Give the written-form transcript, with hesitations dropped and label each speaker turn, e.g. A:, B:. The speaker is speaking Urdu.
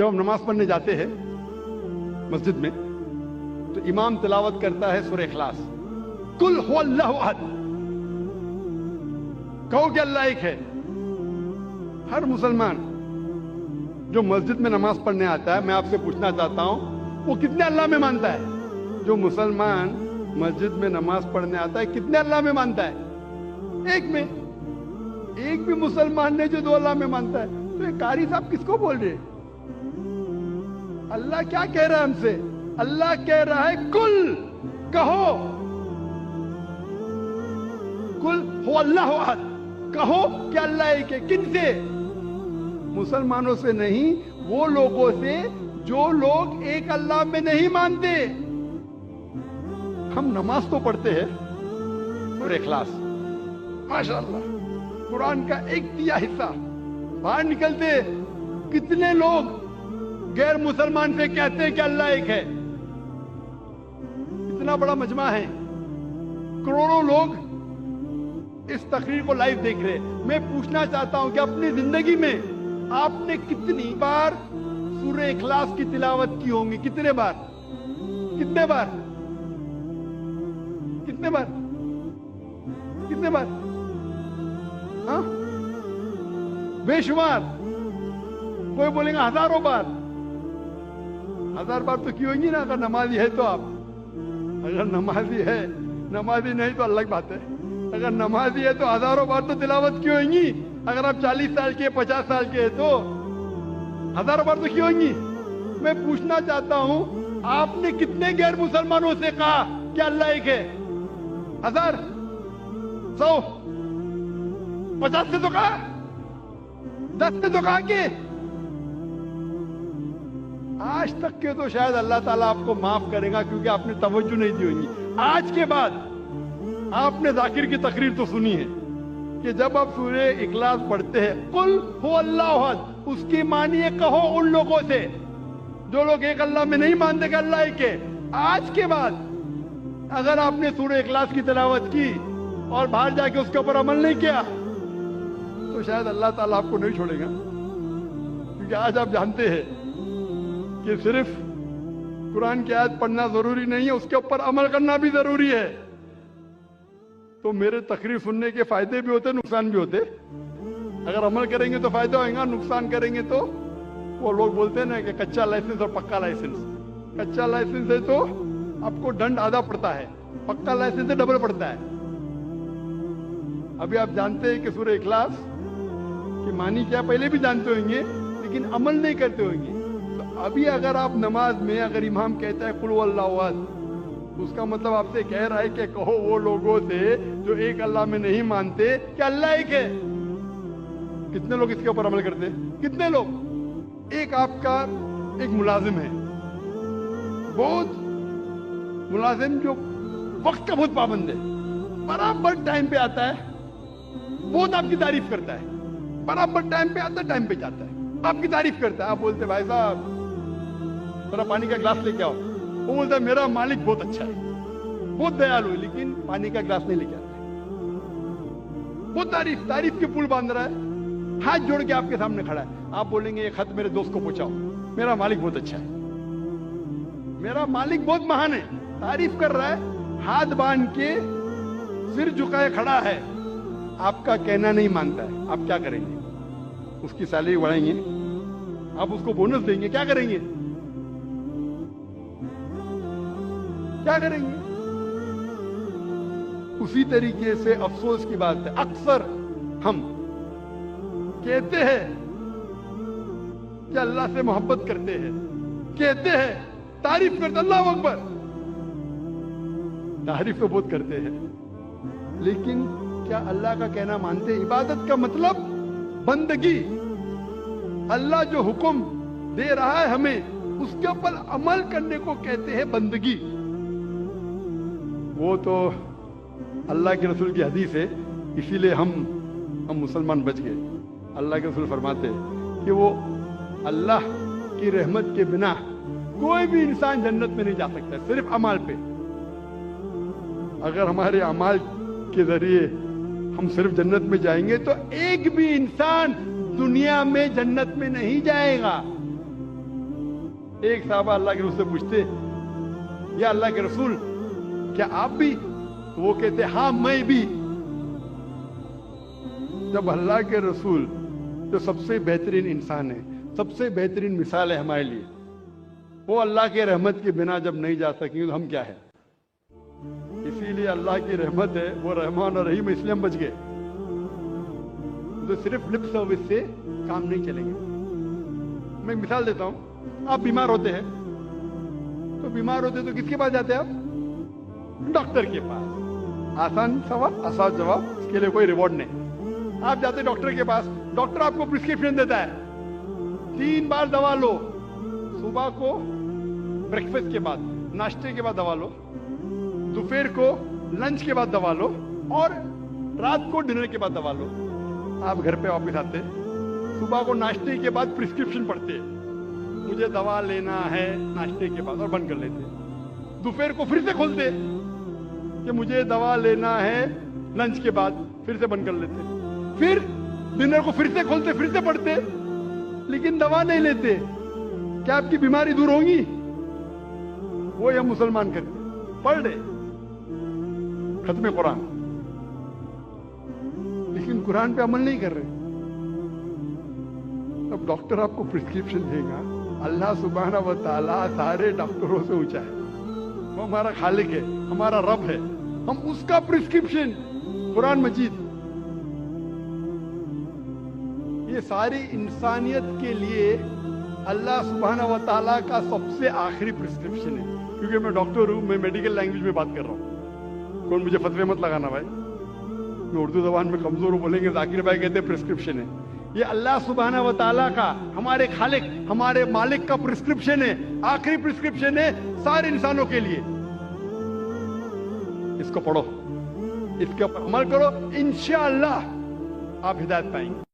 A: جب ہم نماز پڑھنے جاتے ہیں مسجد میں تو امام تلاوت کرتا ہے سورہ اخلاص، قل هو اللہ احد، کہو کہ اللہ ایک ہے۔ ہر مسلمان جو مسجد میں نماز پڑھنے آتا ہے، میں آپ سے پوچھنا چاہتا ہوں وہ کتنے اللہ میں مانتا ہے؟ جو مسلمان مسجد میں نماز پڑھنے آتا ہے کتنے اللہ میں مانتا ہے؟ ایک میں۔ ایک بھی مسلمان نے جو دو اللہ میں مانتا ہے، تو یہ قاری صاحب کس کو بول رہے ہیں؟ اللہ کیا کہہ رہا ہے ہم سے؟ اللہ کہہ رہا ہے کل، کہو، کل ہو اللہ احد، کہو کہ اللہ ایک ہے۔ کن سے؟ مسلمانوں سے نہیں، وہ لوگوں سے جو لوگ ایک اللہ میں نہیں مانتے۔ ہم نماز تو پڑھتے ہیں سورہ اخلاص، ماشاءاللہ قرآن کا 1/3 حصہ، باہر نکلتے کتنے لوگ غیر مسلمان سے کہتے ہیں کہ اللہ ایک ہے؟ اتنا بڑا مجمع ہے، کروڑوں لوگ اس تقریر کو لائیو دیکھ رہے ہیں۔ میں پوچھنا چاہتا ہوں کہ اپنی زندگی میں آپ نے کتنی بار سورہ اخلاص کی تلاوت کی ہوں گی؟ کتنے بار؟ کتنے بار؟ کتنے بار؟ کتنے بار؟ ہاں بے شمار۔ کوئی بولیں گا ہزاروں بار۔ 1000 بار تو کی ہوگی نا، اگر نمازی ہے تو۔ آپ اگر نمازی ہے، نمازی نہیں تو الگ بات ہے۔ اگر نمازی ہے تو ہزاروں بار تو تلاوت کی ہوئیں گی۔ اگر آپ 40 سال کے 50 سال کے ہیں تو ہزاروں بار تو کی ہوئیں گی۔ میں پوچھنا چاہتا ہوں آپ نے کتنے غیر مسلمانوں سے کہا کہ اللہ ایک ہے؟ 1000 100 50 سے تو کہا، 10 سے تو کہا کہ آج تک کے تو شاید اللہ تعالیٰ آپ کو معاف کرے گا کیونکہ آپ نے توجہ نہیں دی ہوگی۔ آج کے بعد آپ نے ذاکر کی تقریر تو سنی ہے کہ جب آپ سورہ اخلاص پڑھتے ہیں قل هو اللہ احد، اس کی معنی کہو ان لوگوں سے جو لوگ ایک اللہ میں نہیں مانتے کہ اللہ ایک ہے۔ آج کے بعد اگر آپ نے سورہ اخلاص کی تلاوت کی اور باہر جا کے اس کے اوپر عمل نہیں کیا تو شاید اللہ تعالیٰ آپ کو نہیں چھوڑے گا، کیونکہ آج آپ جانتے ہیں کہ صرف قرآن کی آیت پڑھنا ضروری نہیں ہے، اس کے اوپر عمل کرنا بھی ضروری ہے۔ تو میرے تقریر سننے کے فائدے بھی ہوتے، نقصان بھی ہوتے۔ اگر عمل کریں گے تو فائدہ ہوئے گا، نقصان کریں گے تو وہ لوگ بولتے ہیں نا کہ کچا لائسنس اور پکا لائسنس۔ کچا لائسنس ہے تو آپ کو ڈنڈ آدھا پڑتا ہے، پکا لائسنس سے ڈبل پڑتا ہے۔ ابھی آپ جانتے ہیں کہ سورہ اخلاص کی معنی کیا پہلے بھی جانتے ہوئیں گے، لیکن عمل نہیں کرتے ہوئیں گے۔ تو ابھی اگر آپ نماز میں اگر امام کہتا ہے قل هو اللہ احد، اس کا مطلب آپ سے کہہ رہا ہے کہ کہو وہ لوگوں سے جو ایک اللہ میں نہیں مانتے کہ اللہ ایک ہے۔ کتنے لوگ اس کے اوپر عمل کرتے ہیں؟ کتنے لوگ؟ ایک آپ کا ایک ملازم ہے، بہت ملازم جو وقت کا بہت پابند ہے، برابر ٹائم پہ آتا ہے، بہت آپ کی تعریف کرتا ہے، برابر ٹائم پہ آتا ہے، ٹائم پہ جاتا ہے، آپ کی تعریف کرتا ہے۔ آپ بولتے بھائی صاحب ذرا پانی کا گلاس لے کے آؤ، وہ بولتا ہے میرا مالک بہت اچھا ہے، بہت دیالو ہے، لیکن پانی کا گلاس نہیں لے کے آتا ہے۔ بہت تعریف کے پل باندھ رہا ہے، ہاتھ جوڑ کے آپ کے سامنے کھڑا ہے۔ آپ بولیں گے یہ خط میرے دوست کو پہنچاؤ، میرا مالک بہت اچھا ہے، میرا مالک بہت مہان ہے، تعریف کر رہا ہے، ہاتھ باندھ کے سر جھکائے کھڑا ہے، آپ کا کہنا نہیں مانتا ہے۔ آپ کیا کریں گے؟ اس کی سیلری بڑھائیں گے؟ آپ اس کو بونس دیں گے؟ کیا کریں گے؟ کیا کریں گے؟ اسی طریقے سے افسوس کی بات ہے، اکثر ہم کہتے ہیں کہ اللہ سے محبت کرتے ہیں، کہتے ہیں تعریف کرتے، اللہ اکبر، تعریف تو بہت کرتے ہیں، لیکن کیا اللہ کا کہنا مانتے؟ عبادت کا مطلب بندگی، اللہ جو حکم دے رہا ہے ہمیں اس کے اوپر عمل کرنے کو کہتے ہیں بندگی۔ وہ تو اللہ کے رسول کی حدیث ہے، اسی لیے ہم مسلمان بچ گئے۔ اللہ کے رسول فرماتے ہیں کہ وہ اللہ کی رحمت کے بنا کوئی بھی انسان جنت میں نہیں جا سکتا، صرف اعمال پہ۔ اگر ہمارے اعمال کے ذریعے ہم صرف جنت میں جائیں گے تو ایک بھی انسان دنیا میں جنت میں نہیں جائے گا۔ ایک صحابہ اللہ کے رسول سے پوچھتے یا اللہ کے رسول کیا آپ بھی؟ تو وہ کہتے ہاں میں بھی. جب اللہ کے رسول جو سب سے بہترین انسان ہے, سب سے بہترین مثال ہے ہمارے لیے, وہ اللہ کے رحمت کے بنا جب نہیں جا سکیں تو ہم کیا ہے؟ اسی لیے اللہ کی رحمت ہے, وہ رحمان اور رحیم, اس لیے ہم بچ گئے. تو صرف لپ سروس سے کام نہیں چلیں گے. میں ایک مثال دیتا ہوں. آپ بیمار ہوتے ہیں تو کس کے پاس جاتے ہیں آپ؟ ڈاکٹر کے پاس. آسان سوال, آسان جواب, اس کے لیے کوئی ریوارڈ نہیں. آپ جاتے ڈاکٹر کے پاس, ڈاکٹر آپ کو پرسکرپشن دیتا ہے, 3 بار دوا لو. صبح کو بریکفاسٹ کے بعد, ناشتے کے بعد دوا لو, دوپہر کو لنچ کے بعد دوا لو, اور رات کو ڈنر کے بعد دوا لو. آپ گھر پہ واپس آتے, صبح کو ناشتے کے بعد پرسکرپشن پڑھتے, مجھے دوا لینا ہے ناشتے کے بعد, اور بند کر لیتے. دوپہر کو پھر سے کھولتے کہ مجھے دوا لینا ہے لنچ کے بعد, پھر سے بند کر لیتے. پھر ڈنر کو پھر سے کھولتے, پھر سے پڑھتے, لیکن دوا نہیں لیتے. کیا آپ کی بیماری دور ہوگی؟ وہ ہم مسلمان کرتے, پڑھ لے ختم قرآن, لیکن قرآن پہ عمل نہیں کر رہے. اب ڈاکٹر آپ کو پرسکرپشن دے گا. اللہ سبحانہ و تعالیٰ سارے ڈاکٹروں سے اونچا ہے, وہ ہمارا خالق ہے, ہمارا رب ہے. ہم اس کا پرسکرپشن قرآن مجید, یہ ساری انسانیت کے لیے اللہ سبحانہ و تعالیٰ کا سب سے آخری پرسکرپشن ہے. کیونکہ میں ڈاکٹر ہوں, میں میڈیکل لینگویج میں بات کر رہا ہوں. کون مجھے فتوے مت لگانا بھائی, میں اردو زبان میں کمزور ہوں, بولیں گے ذاکر بھائی کہتے ہیں پرسکرپشن ہے. یہ اللہ سبحانہ و تعالیٰ کا, ہمارے خالق, ہمارے مالک کا پرسکرپشن ہے, آخری پرسکرپشن ہے سارے انسانوں کے لیے. اس کو پڑھو, اس کے اوپر عمل کرو, انشاءاللہ آپ ہدایت پائیں گے.